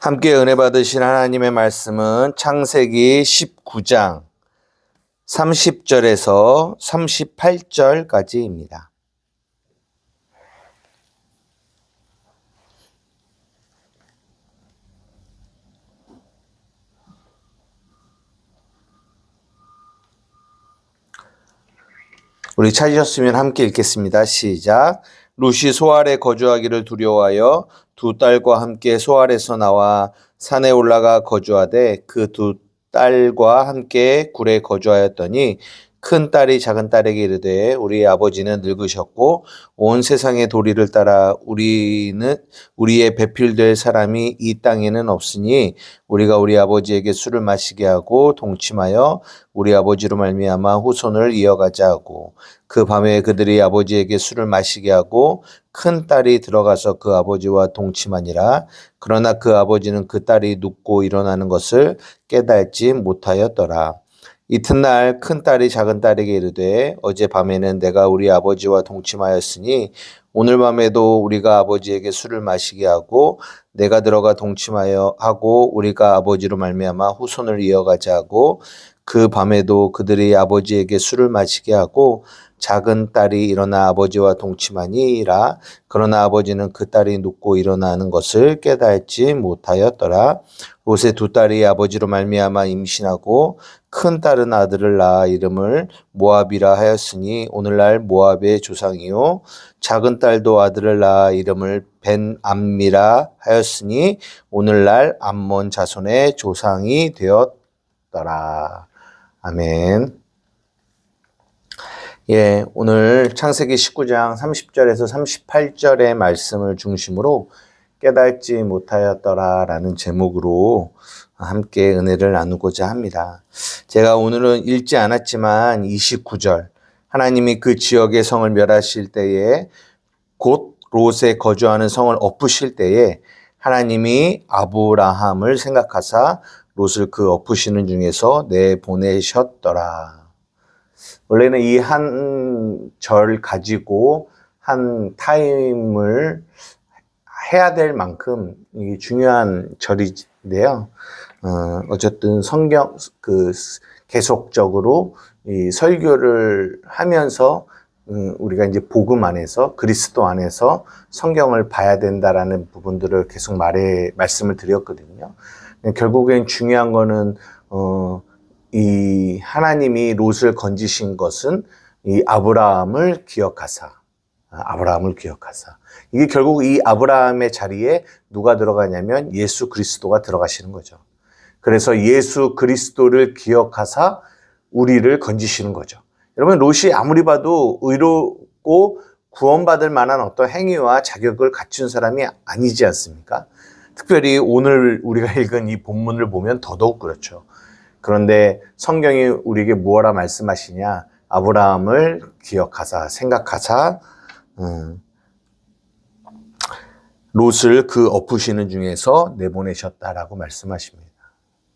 함께 은혜 받으신 하나님의 말씀은 창세기 19장 30절에서 38절까지입니다. 우리 찾으셨으면 함께 읽겠습니다. 시작. 룻이 소알에 거주하기를 두려워하여 두 딸과 함께 소알에서 나와 산에 올라가 거주하되 그 두 딸과 함께 굴에 거주하였더니 큰 딸이 작은 딸에게 이르되 우리 아버지는 늙으셨고 온 세상의 도리를 따라 우리의 배필될 사람이 이 땅에는 없으니 우리가 우리 아버지에게 술을 마시게 하고 동침하여 우리 아버지로 말미암아 후손을 이어가자 하고 그 밤에 그들이 아버지에게 술을 마시게 하고 큰 딸이 들어가서 그 아버지와 동침하니라. 그러나 그 아버지는 그 딸이 눕고 일어나는 것을 깨닫지 못하였더라. 이튿날 큰 딸이 작은 딸에게 이르되 어제 밤에는 내가 우리 아버지와 동침하였으니 오늘 밤에도 우리가 아버지에게 술을 마시게 하고 내가 들어가 동침하여 하고 우리가 아버지로 말미암아 후손을 이어가자 하고 그 밤에도 그들이 아버지에게 술을 마시게 하고 작은 딸이 일어나 아버지와 동침하니라. 그러나 아버지는 그 딸이 눕고 일어나는 것을 깨닫지 못하였더라. 롯의 두 딸이 아버지로 말미암아 임신하고 큰 딸은 아들을 낳아 이름을 모압이라 하였으니 오늘날 모압의 조상이요 작은 딸도 아들을 낳아 이름을 벤암미라 하였으니 오늘날 암몬 자손의 조상이 되었더라. 아멘. 오늘 창세기 19장 30절에서 38절의 말씀을 중심으로 깨닫지 못하였더라 라는 제목으로 함께 은혜를 나누고자 합니다. 제가 오늘은 읽지 않았지만 29절 하나님이 그 지역의 성을 멸하실 때에 곧 롯에 거주하는 성을 엎으실 때에 하나님이 아브라함을 생각하사 롯을 그 엎으시는 중에서 내보내셨더라. 원래는 이 한 절 가지고 한 타임을 해야 될 만큼 이게 중요한 절인데요. 어쨌든 성경 계속적으로 이 설교를 하면서 우리가 이제 복음 안에서 그리스도 안에서 성경을 봐야 된다라는 부분들을 계속 말씀을 드렸거든요. 결국엔 중요한 거는 이 하나님이 롯을 건지신 것은 이 아브라함을 기억하사 이게 결국 이 아브라함의 자리에 누가 들어가냐면 예수 그리스도가 들어가시는 거죠. 그래서 예수 그리스도를 기억하사 우리를 건지시는 거죠. 여러분 롯이 아무리 봐도 의롭고 구원받을 만한 어떤 행위와 자격을 갖춘 사람이 아니지 않습니까? 특별히 오늘 우리가 읽은 이 본문을 보면 더더욱 그렇죠. 그런데 성경이 우리에게 무엇라 말씀하시냐? 아브라함을 기억하사 생각하사 롯을 그 엎으시는 중에서 내보내셨다라고 말씀하십니다.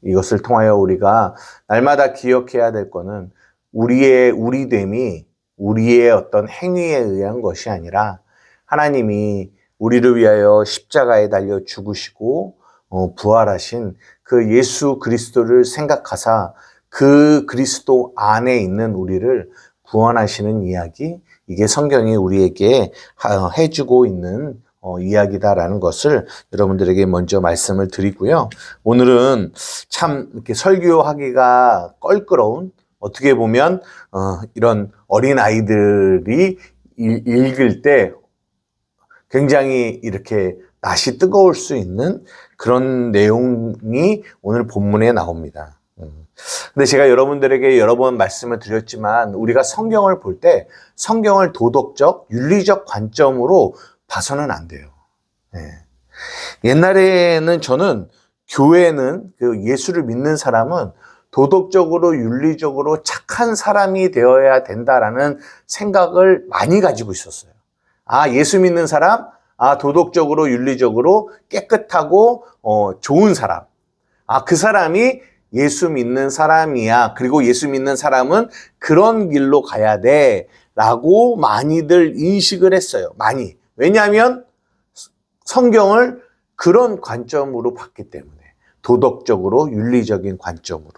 이것을 통하여 우리가 날마다 기억해야 될 것은 우리의 우리됨이 우리의 어떤 행위에 의한 것이 아니라 하나님이 우리를 위하여 십자가에 달려 죽으시고 부활하신 그 예수 그리스도를 생각하사 그 그리스도 안에 있는 우리를 구원하시는 이야기, 이게 성경이 우리에게 해주고 있는 이야기다라는 것을 여러분들에게 먼저 말씀을 드리고요. 오늘은 참 이렇게 설교하기가 껄끄러운, 어떻게 보면 이런 어린 아이들이 읽을 때 굉장히 이렇게 낯이 뜨거울 수 있는 그런 내용이 오늘 본문에 나옵니다. 근데 제가 여러분들에게 여러 번 말씀을 드렸지만 우리가 성경을 볼 때 성경을 도덕적, 윤리적 관점으로 봐서는 안 돼요. 옛날에는 저는 교회는 그 예수를 믿는 사람은 도덕적으로, 윤리적으로 착한 사람이 되어야 된다라는 생각을 많이 가지고 있었어요. 예수 믿는 사람, 도덕적으로, 윤리적으로 깨끗하고 좋은 사람. 그 사람이 예수 믿는 사람이야. 그리고 예수 믿는 사람은 그런 길로 가야 돼. 라고 많이들 인식을 했어요. 많이. 왜냐하면 성경을 그런 관점으로 봤기 때문에 도덕적으로 윤리적인 관점으로.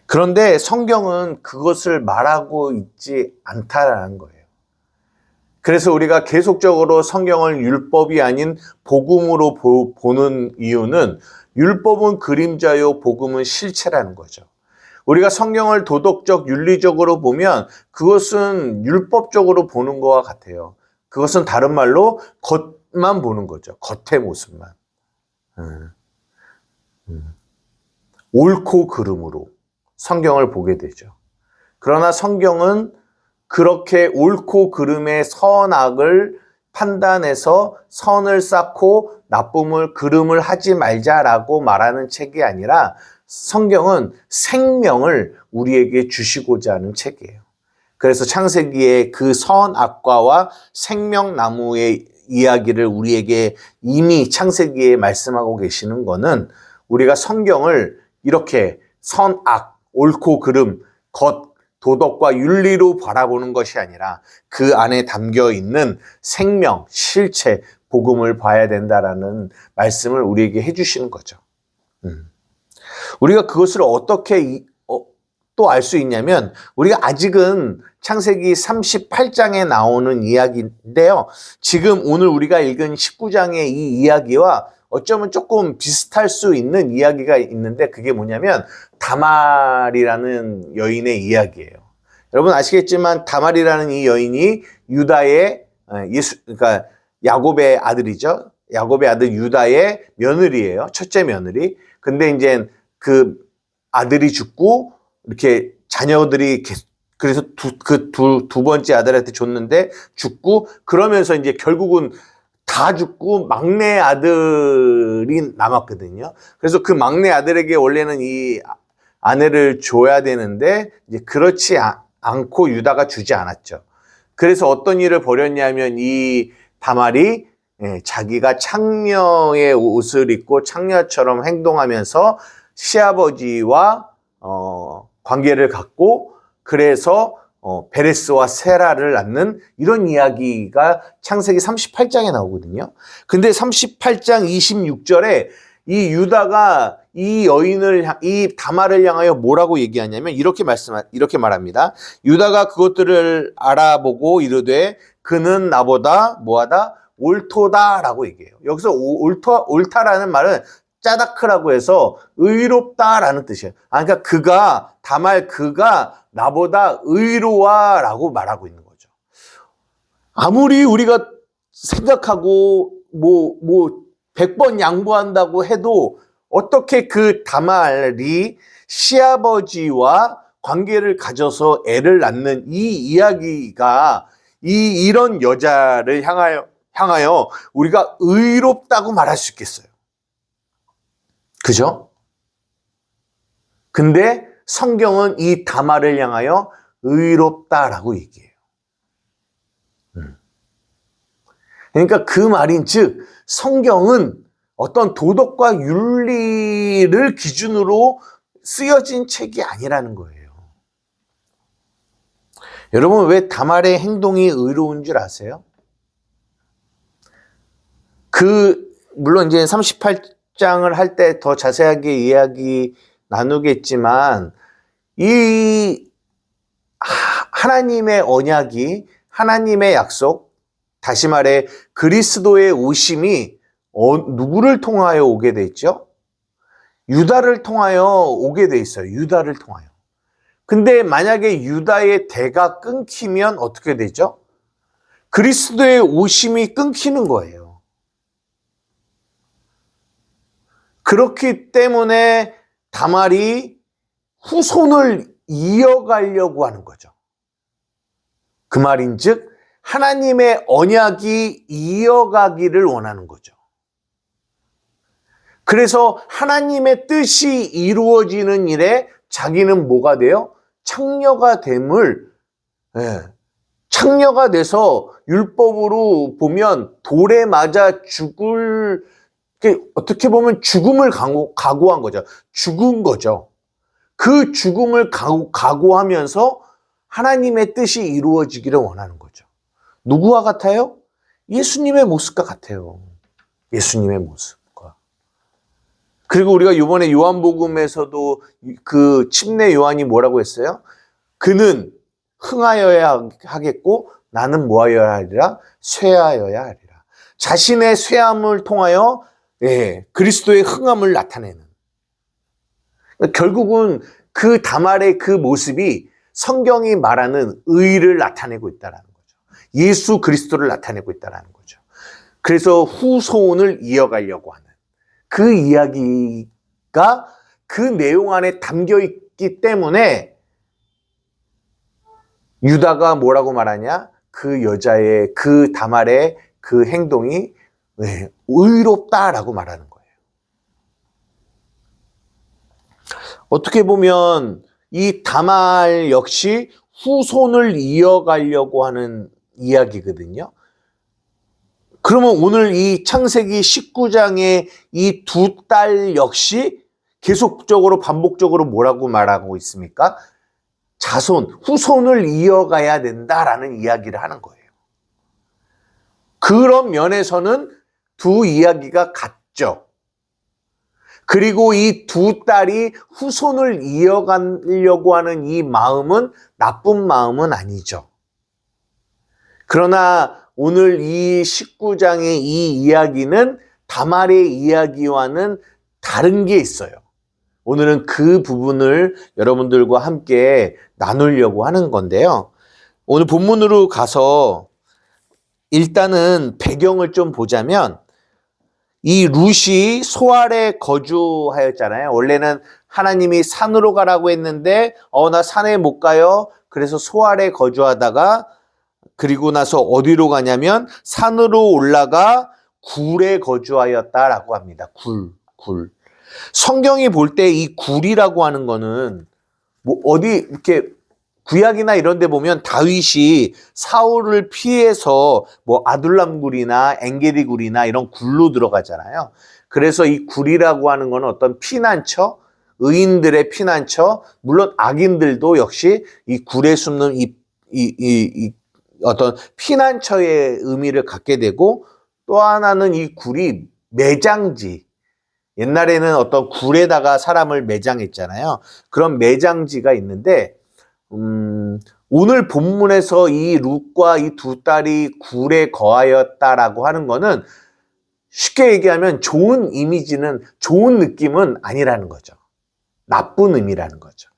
그런데 성경은 그것을 말하고 있지 않다라는 거예요. 그래서 우리가 계속적으로 성경을 율법이 아닌 복음으로 보는 이유는 율법은 그림자요, 복음은 실체라는 거죠. 우리가 성경을 도덕적, 윤리적으로 보면 그것은 율법적으로 보는 것과 같아요. 그것은 다른 말로 겉만 보는 거죠. 겉의 모습만. 옳고 그름으로 성경을 보게 되죠. 그러나 성경은 그렇게 옳고 그름의 선악을 판단해서 선을 쌓고 나쁨을 그름을 하지 말자라고 말하는 책이 아니라 성경은 생명을 우리에게 주시고자 하는 책이에요. 그래서 창세기의 그 선악과와 생명나무의 이야기를 우리에게 이미 창세기에 말씀하고 계시는 거는 우리가 성경을 이렇게 선악, 옳고 그름, 겉, 도덕과 윤리로 바라보는 것이 아니라 그 안에 담겨 있는 생명, 실체, 복음을 봐야 된다라는 말씀을 우리에게 해주시는 거죠. 우리가 그것을 어떻게 또 알 수 있냐면 우리가 아직은 창세기 38장에 나오는 이야기인데요. 지금 오늘 우리가 읽은 19장의 이 이야기와 어쩌면 조금 비슷할 수 있는 이야기가 있는데 그게 뭐냐면 다말이라는 여인의 이야기예요. 여러분 아시겠지만 다말이라는 이 여인이 유다의 그러니까 야곱의 아들이죠. 야곱의 아들 유다의 며느리예요. 첫째 며느리. 근데 이제 그 아들이 죽고 이렇게 자녀들이 그래서 두 번째 아들한테 줬는데 죽고 그러면서 이제 결국은 다 죽고 막내 아들이 남았거든요. 그래서 그 막내 아들에게 원래는 이 아내를 줘야 되는데 이제 그렇지 않고 유다가 주지 않았죠. 그래서 어떤 일을 벌였냐면 이 다말이 자기가 창녀의 옷을 입고 창녀처럼 행동하면서 시아버지와 관계를 갖고 그래서 베레스와 세라를 낳는 이런 이야기가 창세기 38장에 나오거든요. 근데 38장 26절에 이 유다가 이 여인을, 이 다말을 향하여 뭐라고 얘기하냐면 이렇게 말합니다. 유다가 그것들을 알아보고 이르되 그는 나보다 뭐하다? 옳도다라고 얘기해요. 여기서 옳다라는 말은 짜다크라고 해서 의롭다라는 뜻이에요. 그러니까 그가 나보다 의로와라고 말하고 있는 거죠. 아무리 우리가 생각하고 100번 양보한다고 해도 어떻게 그 다말이 시아버지와 관계를 가져서 애를 낳는 이 이야기가 이런 여자를 향하여 우리가 의롭다고 말할 수 있겠어요. 그죠? 근데 성경은 이 다말을 향하여 의롭다라고 얘기해요. 그러니까 그 말인즉 성경은 어떤 도덕과 윤리를 기준으로 쓰여진 책이 아니라는 거예요. 여러분 왜 다말의 행동이 의로운 줄 아세요? 물론 이제 38장을 할 때 더 자세하게 이야기 나누겠지만 이 하나님의 언약이 하나님의 약속 다시 말해 그리스도의 오심이 누구를 통하여 오게 돼 있죠? 유다를 통하여 오게 돼 있어요. 유다를 통하여. 근데 만약에 유다의 대가 끊기면 어떻게 되죠? 그리스도의 오심이 끊기는 거예요. 그렇기 때문에 다말이 후손을 이어가려고 하는 거죠. 그 말인즉 하나님의 언약이 이어가기를 원하는 거죠. 그래서 하나님의 뜻이 이루어지는 일에 자기는 뭐가 돼요? 창녀가 창녀가 돼서 율법으로 보면 돌에 맞아 어떻게 보면 죽음을 각오한 거죠. 죽은 거죠. 그 죽음을 각오하면서 하나님의 뜻이 이루어지기를 원하는 거죠. 누구와 같아요? 예수님의 모습과 같아요. 예수님의 모습과. 그리고 우리가 이번에 요한복음에서도 그 침례 요한이 뭐라고 했어요? 그는 흥하여야 하겠고 나는 뭐하여야 하리라? 쇠하여야 하리라. 자신의 쇠함을 통하여 그리스도의 흥함을 나타내는. 그러니까 결국은 그 다말의 그 모습이 성경이 말하는 의를 나타내고 있다는 거죠. 예수 그리스도를 나타내고 있다는 거죠. 그래서 후손을 이어가려고 하는 그 이야기가 그 내용 안에 담겨 있기 때문에 유다가 뭐라고 말하냐? 그 여자의 그 다말의 그 행동이 의롭다라고 말하는 거예요. 어떻게 보면 이 다말 역시 후손을 이어가려고 하는 이야기거든요. 그러면 오늘 이 창세기 19장의 이 두 딸 역시 계속적으로 반복적으로 뭐라고 말하고 있습니까? 자손, 후손을 이어가야 된다라는 이야기를 하는 거예요. 그런 면에서는 두 이야기가 같죠. 그리고 이 두 딸이 후손을 이어가려고 하는 이 마음은 나쁜 마음은 아니죠. 그러나 오늘 이 19장의 이 이야기는 다말의 이야기와는 다른 게 있어요. 오늘은 그 부분을 여러분들과 함께 나누려고 하는 건데요. 오늘 본문으로 가서 일단은 배경을 좀 보자면 이 룻이 소알에 거주하였잖아요. 원래는 하나님이 산으로 가라고 했는데 나 산에 못 가요. 그래서 소알에 거주하다가 그리고 나서 어디로 가냐면 산으로 올라가 굴에 거주하였다라고 합니다. 굴. 성경이 볼 때 이 굴이라고 하는 거는 뭐 어디 이렇게 구약이나 이런 데 보면 다윗이 사울을 피해서 뭐 아둘람 굴이나 엔게디 굴이나 이런 굴로 들어가잖아요. 그래서 이 굴이라고 하는 거는 어떤 피난처, 의인들의 피난처, 물론 악인들도 역시 이 굴에 숨는 이 어떤 피난처의 의미를 갖게 되고 또 하나는 이 굴이 매장지. 옛날에는 어떤 굴에다가 사람을 매장했잖아요. 그런 매장지가 있는데 오늘 본문에서 이 룻과 이 두 딸이 굴에 거하였다라고 하는 거는 쉽게 얘기하면 좋은 이미지는 좋은 느낌은 아니라는 거죠. 나쁜 의미라는 거죠.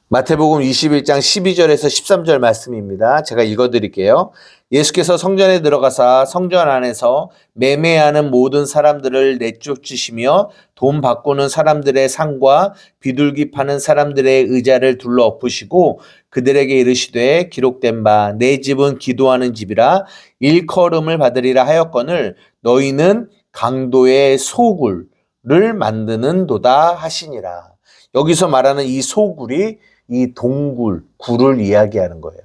마태복음 21장 12절에서 13절 말씀입니다. 제가 읽어드릴게요. 예수께서 성전에 들어가사 성전 안에서 매매하는 모든 사람들을 내쫓으시며 돈 바꾸는 사람들의 상과 비둘기 파는 사람들의 의자를 둘러 엎으시고 그들에게 이르시되 기록된 바 내 집은 기도하는 집이라 일컬음을 받으리라 하였거늘 너희는 강도의 소굴을 만드는도다 하시니라. 여기서 말하는 이 소굴이 이 동굴, 굴을 이야기하는 거예요.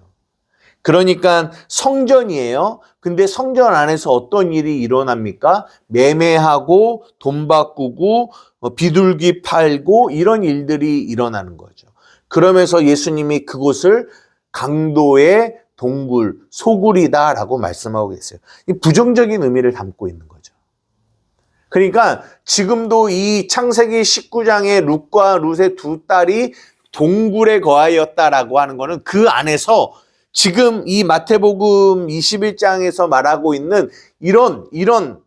그러니까 성전이에요. 근데 성전 안에서 어떤 일이 일어납니까? 매매하고 돈 바꾸고 비둘기 팔고 이런 일들이 일어나는 거죠. 그러면서 예수님이 그곳을 강도의 동굴, 소굴이다라고 말씀하고 계세요. 이 부정적인 의미를 담고 있는 거죠. 그러니까 지금도 이 창세기 19장의 룻과 룻의 두 딸이 동굴에 거하였다라고 하는 거는 그 안에서 지금 이 마태복음 21장에서 말하고 있는 이런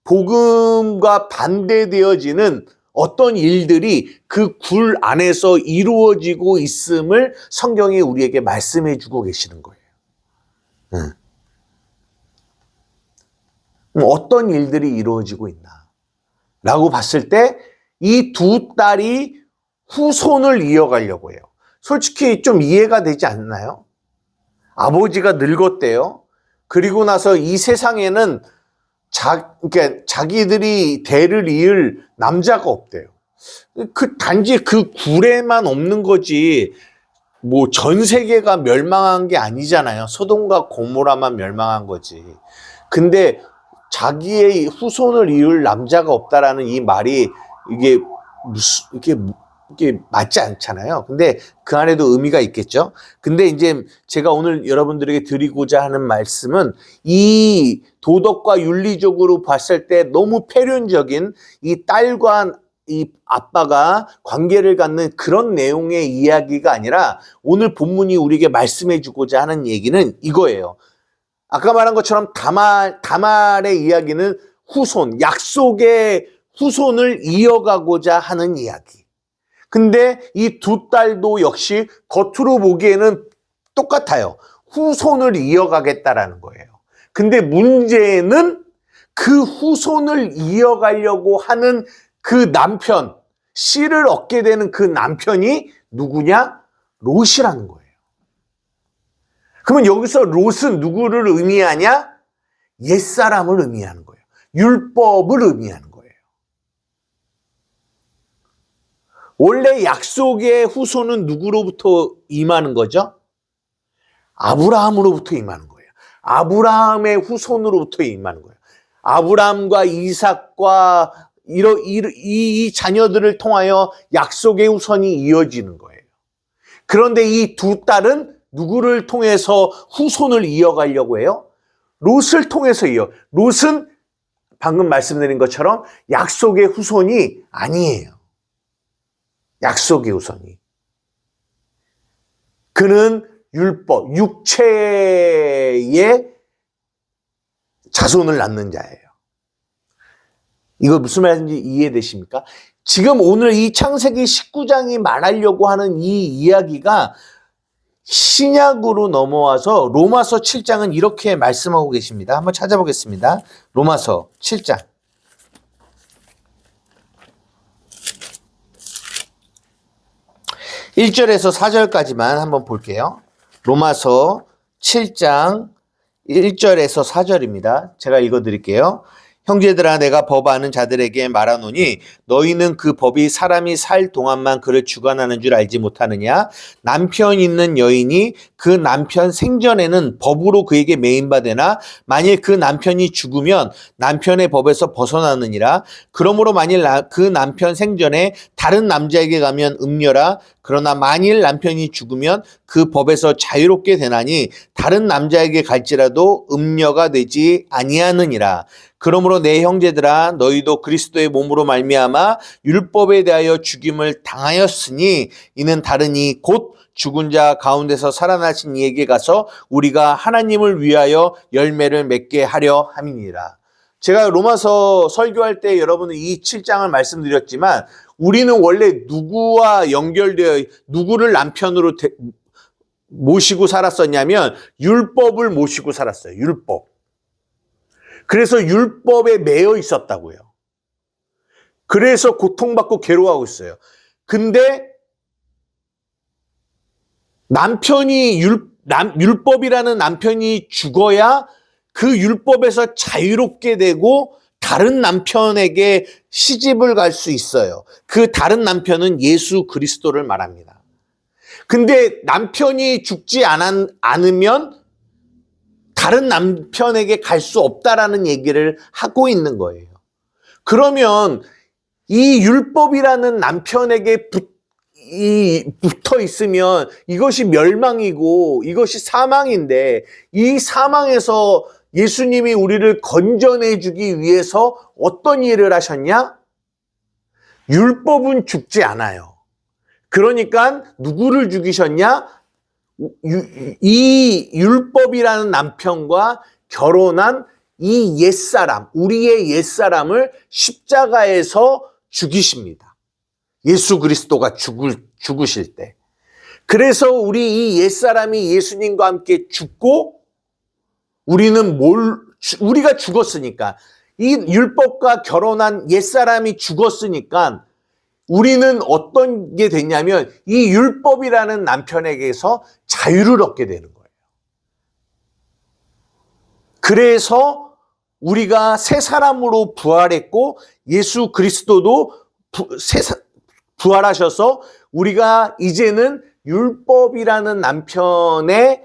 복음과 반대되어지는 어떤 일들이 그 굴 안에서 이루어지고 있음을 성경이 우리에게 말씀해 주고 계시는 거예요. 어떤 일들이 이루어지고 있나 라고 봤을 때 이 두 딸이 후손을 이어가려고 해요. 솔직히 좀 이해가 되지 않나요? 아버지가 늙었대요. 그리고 나서 이 세상에는 그러니까 자기들이 대를 이을 남자가 없대요. 단지 그 굴에만 없는 거지, 뭐 전 세계가 멸망한 게 아니잖아요. 소돔과 고모라만 멸망한 거지. 근데 자기의 후손을 이을 남자가 없다라는 이 말이 이게 맞지 않잖아요. 근데 그 안에도 의미가 있겠죠. 근데 이제 제가 오늘 여러분들에게 드리고자 하는 말씀은 이 도덕과 윤리적으로 봤을 때 너무 폐륜적인 이 딸과 이 아빠가 관계를 갖는 그런 내용의 이야기가 아니라 오늘 본문이 우리에게 말씀해 주고자 하는 얘기는 이거예요. 아까 말한 것처럼 다말의 이야기는 후손, 약속의 후손을 이어가고자 하는 이야기. 근데 이 두 딸도 역시 겉으로 보기에는 똑같아요. 후손을 이어가겠다라는 거예요. 근데 문제는 그 후손을 이어가려고 하는 그 남편, 씨를 얻게 되는 그 남편이 누구냐? 롯이라는 거예요. 그러면 여기서 롯은 누구를 의미하냐? 옛사람을 의미하는 거예요. 율법을 의미하는 거예요. 원래 약속의 후손은 누구로부터 임하는 거죠? 아브라함으로부터 임하는 거예요. 아브라함의 후손으로부터 임하는 거예요. 아브라함과 이삭과 이 자녀들을 통하여 약속의 후손이 이어지는 거예요. 그런데 이 두 딸은 누구를 통해서 후손을 이어가려고 해요? 롯을 통해서 롯은 방금 말씀드린 것처럼 약속의 후손이 아니에요. 약속의 후손이. 그는 율법, 육체의 자손을 낳는 자예요. 이거 무슨 말인지 이해되십니까? 지금 오늘 이 창세기 19장이 말하려고 하는 이 이야기가 신약으로 넘어와서 로마서 7장은 이렇게 말씀하고 계십니다. 한번 찾아보겠습니다. 로마서 7장. 1절에서 4절까지만 한번 볼게요. 로마서 7장 1절에서 4절입니다. 제가 읽어드릴게요. 형제들아 내가 법 아는 자들에게 말하노니 너희는 그 법이 사람이 살 동안만 그를 주관하는 줄 알지 못하느냐. 남편 있는 여인이 그 남편 생전에는 법으로 그에게 매인받으나 만일 그 남편이 죽으면 남편의 법에서 벗어나느니라. 그러므로 만일 그 남편 생전에 다른 남자에게 가면 음녀라. 그러나 만일 남편이 죽으면 그 법에서 자유롭게 되나니 다른 남자에게 갈지라도 음녀가 되지 아니하느니라. 그러므로 내 형제들아 너희도 그리스도의 몸으로 말미암아 율법에 대하여 죽임을 당하였으니 이는 다르니 곧 죽은 자 가운데서 살아나신 이에게 가서 우리가 하나님을 위하여 열매를 맺게 하려 함이니라. 제가 로마서 설교할 때 여러분은 이 7장을 말씀드렸지만 우리는 원래 누구와 연결되어 누구를 남편으로 모시고 살았었냐면 율법을 모시고 살았어요. 율법. 그래서 율법에 매여 있었다고요. 그래서 고통받고 괴로워하고 있어요. 근데 율법이라는 남편이 죽어야 그 율법에서 자유롭게 되고 다른 남편에게 시집을 갈 수 있어요. 그 다른 남편은 예수 그리스도를 말합니다. 근데 남편이 죽지 않으면 다른 남편에게 갈 수 없다라는 얘기를 하고 있는 거예요. 그러면 이 율법이라는 남편에게 붙어 있으면 이것이 멸망이고 이것이 사망인데 이 사망에서 예수님이 우리를 건져내주기 위해서 어떤 일을 하셨냐? 율법은 죽지 않아요. 그러니까 누구를 죽이셨냐? 이 율법이라는 남편과 결혼한 이 옛사람, 우리의 옛사람을 십자가에서 죽이십니다. 예수 그리스도가 죽으실 때. 그래서 우리 이 옛사람이 예수님과 함께 죽고 우리가 죽었으니까 이 율법과 결혼한 옛사람이 죽었으니까 우리는 어떤 게 됐냐면 이 율법이라는 남편에게서 자유를 얻게 되는 거예요. 그래서 우리가 새 사람으로 부활했고 예수 그리스도도 부활하셔서 우리가 이제는 율법이라는 남편의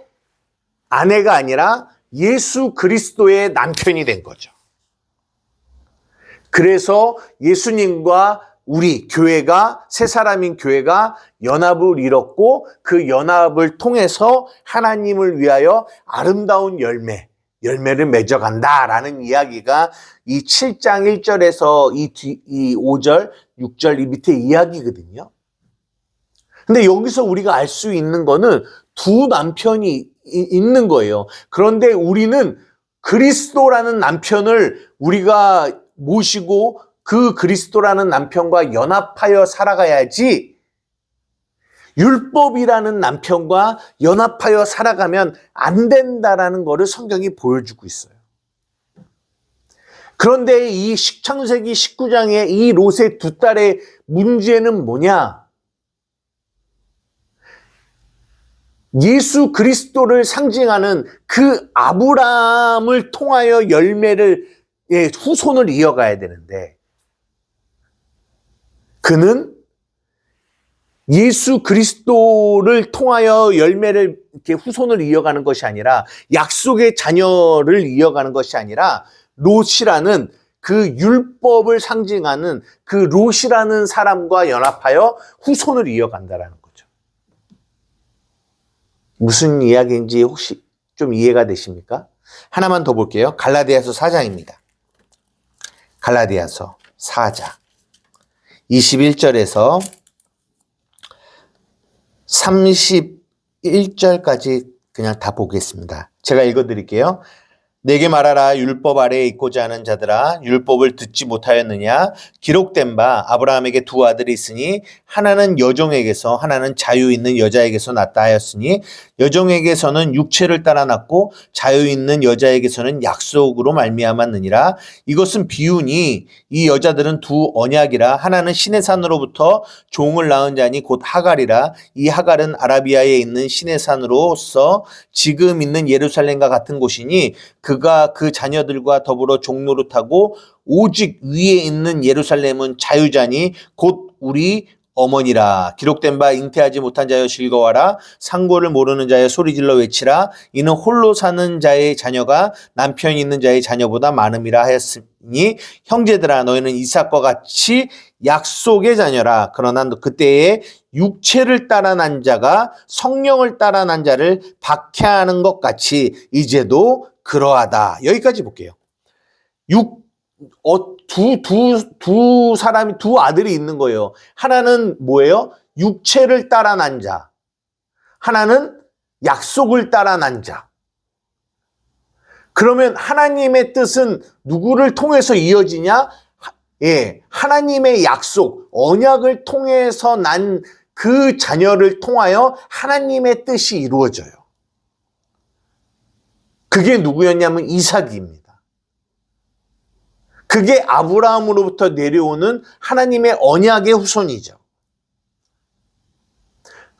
아내가 아니라 예수 그리스도의 남편이 된 거죠. 그래서 예수님과 우리 교회가 새 사람인 교회가 연합을 이뤘고 그 연합을 통해서 하나님을 위하여 아름다운 열매, 열매를 맺어간다라는 이야기가 이 7장 1절에서 이 5절, 6절 이 밑에 이야기거든요. 근데 여기서 우리가 알 수 있는 거는 두 남편이 있는 거예요. 그런데 우리는 그리스도라는 남편을 우리가 모시고 그 그리스도라는 남편과 연합하여 살아가야지, 율법이라는 남편과 연합하여 살아가면 안 된다라는 것을 성경이 보여주고 있어요. 그런데 이 창세기 19장의 이 롯의 두 딸의 문제는 뭐냐? 예수 그리스도를 상징하는 그 아브라함을 통하여 후손을 이어가야 되는데, 그는 예수 그리스도를 통하여 후손을 이어가는 것이 아니라, 약속의 자녀를 이어가는 것이 아니라, 롯이라는 그 율법을 상징하는 그 롯이라는 사람과 연합하여 후손을 이어간다라는 거죠. 무슨 이야기인지 혹시 좀 이해가 되십니까? 하나만 더 볼게요. 갈라디아서 4장입니다. 갈라디아서 4장 21절에서 31절까지 그냥 다 보겠습니다. 제가 읽어드릴게요. 내게 말하라. 율법 아래에 있고자 하는 자들아, 율법을 듣지 못하였느냐? 기록된 바 아브라함에게 두 아들이 있으니 하나는 여종에게서 하나는 자유 있는 여자에게서 났다 하였으니, 여종에게서는 육체를 따라 났고 자유 있는 여자에게서는 약속으로 말미암았느니라. 이것은 비유니 이 여자들은 두 언약이라. 하나는 신의 산으로부터 종을 낳은 자니 곧 하갈이라. 이 하갈은 아라비아에 있는 신의 산으로서 지금 있는 예루살렘과 같은 곳이니, 그가 그 자녀들과 더불어 종노릇하고 오직 위에 있는 예루살렘은 자유자니 곧 우리 어머니라. 기록된 바 잉태하지 못한 자여 즐거워라. 상고를 모르는 자여 소리질러 외치라. 이는 홀로 사는 자의 자녀가 남편이 있는 자의 자녀보다 많음이라 하였으니, 형제들아 너희는 이삭과 같이 약속의 자녀라. 그러나 그때에 육체를 따라 난 자가 성령을 따라 난 자를 박해하는 것 같이 이제도 그러하다. 여기까지 볼게요. 두 사람이, 두 아들이 있는 거예요. 하나는 뭐예요? 육체를 따라 난 자. 하나는 약속을 따라 난 자. 그러면 하나님의 뜻은 누구를 통해서 이어지냐? 하나님의 약속, 언약을 통해서 난 그 자녀를 통하여 하나님의 뜻이 이루어져요. 그게 누구였냐면 이삭입니다. 그게 아브라함으로부터 내려오는 하나님의 언약의 후손이죠.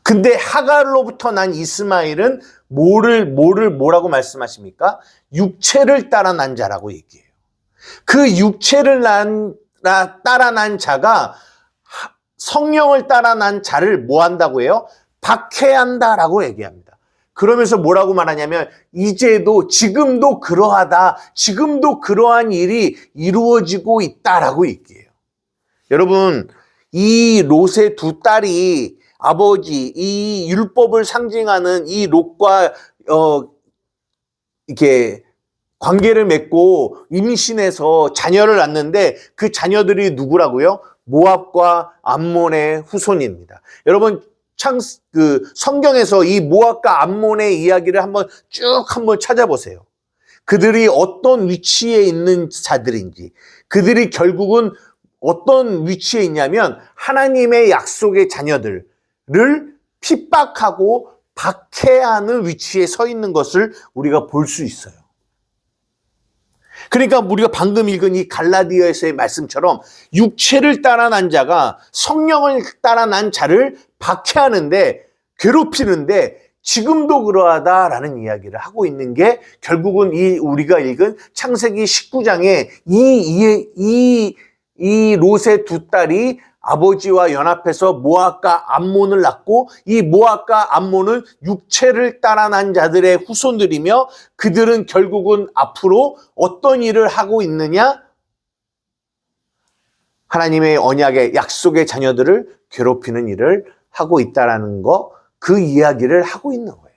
근데 하갈로부터 난 이스마엘은 뭐라고 말씀하십니까? 육체를 따라 난 자라고 얘기해요. 그 육체를 따라 난 자가 성령을 따라 난 자를 뭐 한다고 해요? 박해한다라고 얘기합니다. 그러면서 뭐라고 말하냐면, 이제도, 지금도 그러하다, 지금도 그러한 일이 이루어지고 있다라고 얘기해요. 여러분, 이 롯의 두 딸이 아버지, 이 율법을 상징하는 이 롯과 이렇게 관계를 맺고 임신해서 자녀를 낳는데, 그 자녀들이 누구라고요? 모압과 암몬의 후손입니다. 여러분, 성경에서 이 모압과 암몬의 이야기를 한번 찾아보세요. 그들이 어떤 위치에 있는 자들인지, 그들이 결국은 어떤 위치에 있냐면 하나님의 약속의 자녀들을 핍박하고 박해하는 위치에 서 있는 것을 우리가 볼 수 있어요. 그러니까 우리가 방금 읽은 이 갈라디아에서의 말씀처럼 육체를 따라 난 자가 성령을 따라 난 자를 박해하는데, 괴롭히는데 지금도 그러하다라는 이야기를 하고 있는 게 결국은 우리가 읽은 창세기 19장에 이 롯의 두 딸이 아버지와 연합해서 모압과 암몬을 낳고, 이 모압과 암몬은 육체를 따라 난 자들의 후손들이며, 그들은 결국은 앞으로 어떤 일을 하고 있느냐? 하나님의 언약의 약속의 자녀들을 괴롭히는 일을 하고 있다라는 거, 그 이야기를 하고 있는 거예요.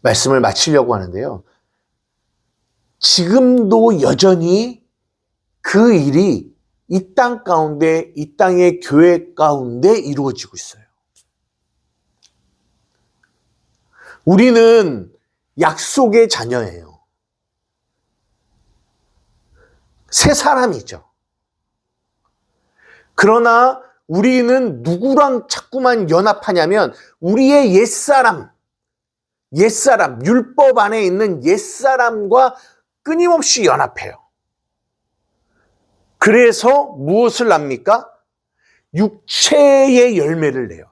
말씀을 마치려고 하는데요. 지금도 여전히 그 일이 이 땅 가운데, 이 땅의 교회 가운데 이루어지고 있어요. 우리는 약속의 자녀예요. 새 사람이죠. 그러나 우리는 누구랑 자꾸만 연합하냐면 우리의 옛사람, 율법 안에 있는 옛사람과 끊임없이 연합해요. 그래서 무엇을 납니까? 육체의 열매를 내요.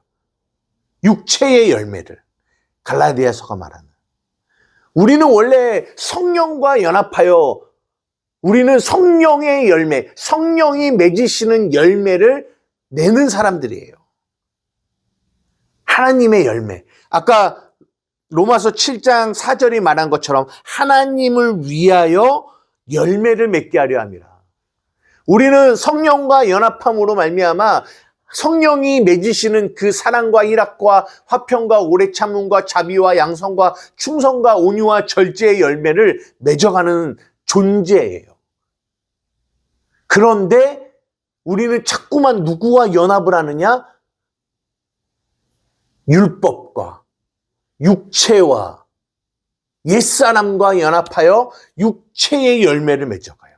육체의 열매를. 갈라디아서가 말하는. 우리는 원래 성령과 연합하여 우리는 성령의 열매, 성령이 맺으시는 열매를 내는 사람들이에요. 하나님의 열매. 아까 로마서 7장 4절이 말한 것처럼 하나님을 위하여 열매를 맺게 하려 함이라. 우리는 성령과 연합함으로 말미암아 성령이 맺으시는 그 사랑과 일합과 화평과 오래 참음과 자비와 양성과 충성과 온유와 절제의 열매를 맺어가는 존재예요. 그런데 우리는 자꾸만 누구와 연합을 하느냐? 율법과 육체와 옛사람과 연합하여 육체의 열매를 맺어가요.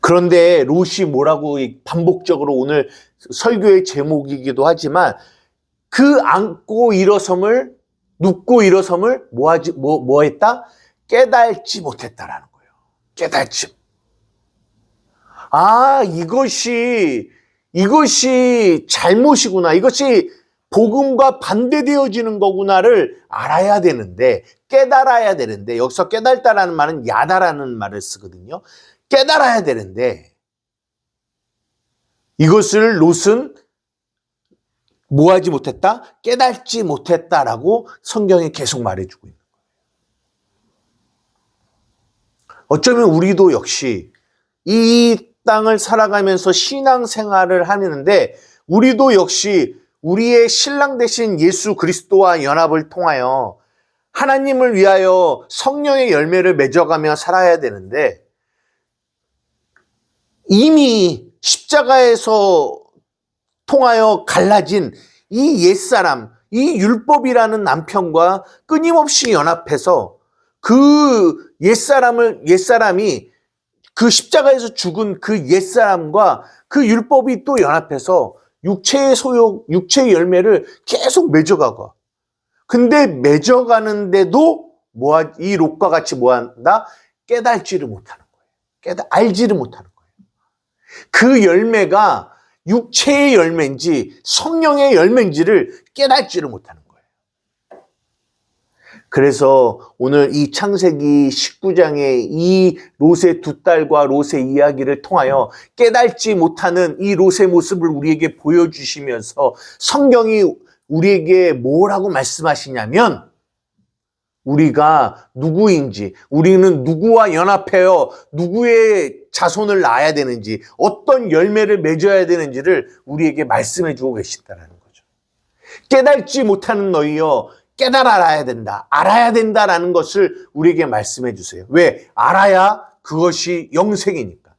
그런데 롯이 뭐라고 반복적으로 오늘 설교의 제목이기도 하지만 그 눕고 일어섬을 뭐 했다? 깨달지 못했다라는 거예요. 깨달지. 이것이 잘못이구나. 이것이 복음과 반대되어지는 거구나를 알아야 되는데, 깨달아야 되는데, 여기서 깨달다라는 말은 야다라는 말을 쓰거든요. 깨달아야 되는데, 이것을 롯은 뭐 하지 못했다? 깨달지 못했다라고 성경에 계속 말해주고 있는 거예요. 어쩌면 우리도 역시 이 땅을 살아가면서 신앙생활을 하는데 우리도 역시 우리의 신랑 되신 예수 그리스도와 연합을 통하여 하나님을 위하여 성령의 열매를 맺어가며 살아야 되는데 이미 십자가에서 통하여 갈라진 이 옛사람, 이 율법이라는 남편과 끊임없이 연합해서 그 옛사람이 그 십자가에서 죽은 그 옛사람과 그 율법이 또 연합해서 육체의 열매를 계속 맺어가고. 근데 맺어가는데도 이 롯과 같이 뭐한다? 깨달지를 못하는 거예요. 알지를 못하는 거예요. 그 열매가 육체의 열매인지 성령의 열매인지를 깨닫지를 못하는 거예요. 그래서 오늘 이 창세기 19장의 이 롯의 두 딸과 롯의 이야기를 통하여 깨닫지 못하는 이 롯의 모습을 우리에게 보여주시면서 성경이 우리에게 뭐라고 말씀하시냐면 우리가 누구인지, 우리는 누구와 연합하여 누구의 자손을 낳아야 되는지, 어떤 열매를 맺어야 되는지를 우리에게 말씀해 주고 계시다는 거죠. 깨닫지 못하는 너희여 깨달아야 된다, 알아야 된다라는 것을 우리에게 말씀해 주세요. 왜? 알아야 그것이 영생이니까.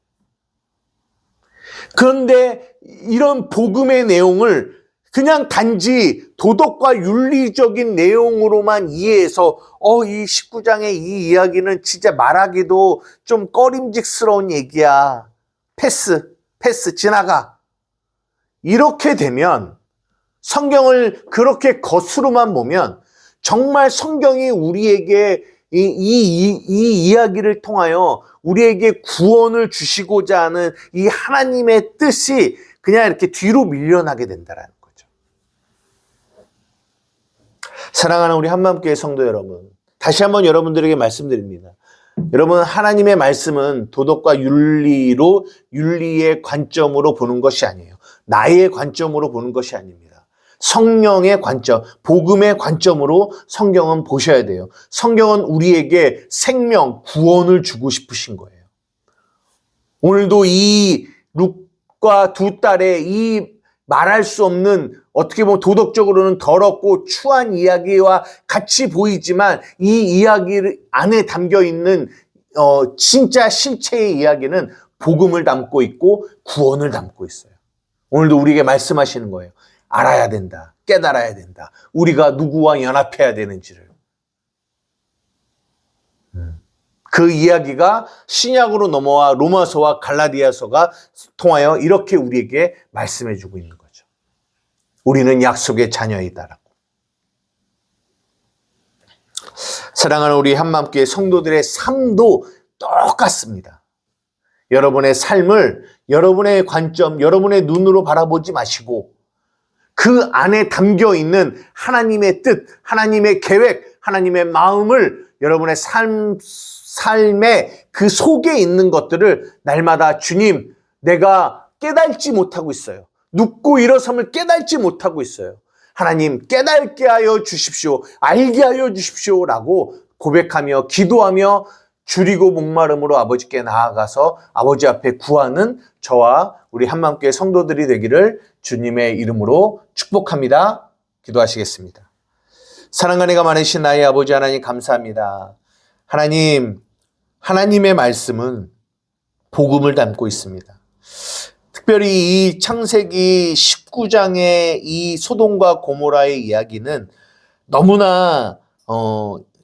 그런데 이런 복음의 내용을 그냥 단지 도덕과 윤리적인 내용으로만 이해해서 이 19장의 이 이야기는 진짜 말하기도 좀 꺼림직스러운 얘기야. 패스 지나가. 이렇게 되면 성경을 그렇게 겉으로만 보면 정말 성경이 우리에게 이 이야기를 통하여 우리에게 구원을 주시고자 하는 이 하나님의 뜻이 그냥 이렇게 뒤로 밀려나게 된다라는 거죠. 사랑하는 우리 한마음교회 성도 여러분, 다시 한번 여러분들에게 말씀드립니다. 여러분, 하나님의 말씀은 도덕과 윤리의 관점으로 보는 것이 아니에요. 나의 관점으로 보는 것이 아닙니다. 성령의 관점, 복음의 관점으로 성경은 보셔야 돼요. 성경은 우리에게 생명, 구원을 주고 싶으신 거예요. 오늘도 이 룻과 두 딸의 이 말할 수 없는 어떻게 보면 도덕적으로는 더럽고 추한 이야기와 같이 보이지만 이 이야기 안에 담겨 있는 진짜 실체의 이야기는 복음을 담고 있고 구원을 담고 있어요. 오늘도 우리에게 말씀하시는 거예요. 알아야 된다. 깨달아야 된다. 우리가 누구와 연합해야 되는지를. 그 이야기가 신약으로 넘어와 로마서와 갈라디아서가 통하여 이렇게 우리에게 말씀해주고 있는 거죠. 우리는 약속의 자녀이다라고. 사랑하는 우리 한마음교회 성도들의 삶도 똑같습니다. 여러분의 삶을 여러분의 관점, 여러분의 눈으로 바라보지 마시고 그 안에 담겨 있는 하나님의 뜻, 하나님의 계획, 하나님의 마음을 여러분의 삶의 그 속에 있는 것들을 날마다 주님, 내가 깨닫지 못하고 있어요. 눕고 일어섬을 깨닫지 못하고 있어요. 하나님 깨닫게 하여 주십시오. 알게 하여 주십시오. 라고 고백하며 기도하며 줄이고 목마름으로 아버지께 나아가서 아버지 앞에 구하는 저와 우리 한마음교회 성도들이 되기를 주님의 이름으로 축복합니다. 기도하시겠습니다. 사랑과 은혜가 많으신 나의 아버지 하나님 감사합니다. 하나님, 하나님의 말씀은 복음을 담고 있습니다. 특별히 이 창세기 19장의 이 소돔과 고모라의 이야기는 너무나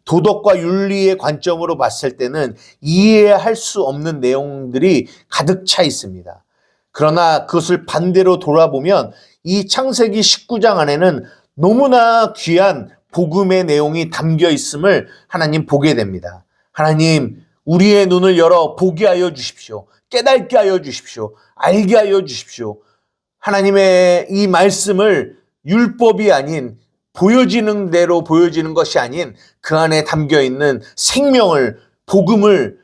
도덕과 윤리의 관점으로 봤을 때는 이해할 수 없는 내용들이 가득 차 있습니다. 그러나 그것을 반대로 돌아보면 이 창세기 19장 안에는 너무나 귀한 복음의 내용이 담겨 있음을 하나님 보게 됩니다. 하나님, 우리의 눈을 열어 보게 하여 주십시오. 깨닫게 하여 주십시오. 알게 하여 주십시오. 하나님의 이 말씀을 율법이 아닌 보여지는 대로 보여지는 것이 아닌 그 안에 담겨 있는 생명을, 복음을,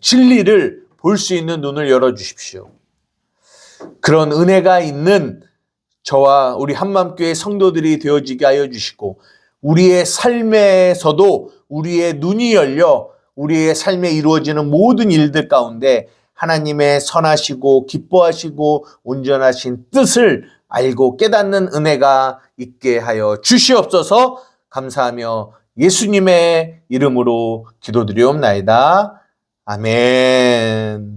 진리를 볼 수 있는 눈을 열어 주십시오. 그런 은혜가 있는 저와 우리 한마음교회 성도들이 되어지게 하여 주시고 우리의 삶에서도 우리의 눈이 열려 우리의 삶에 이루어지는 모든 일들 가운데 하나님의 선하시고 기뻐하시고 온전하신 뜻을 알고 깨닫는 은혜가 있게 하여 주시옵소서. 감사하며 예수님의 이름으로 기도드리옵나이다. 아멘.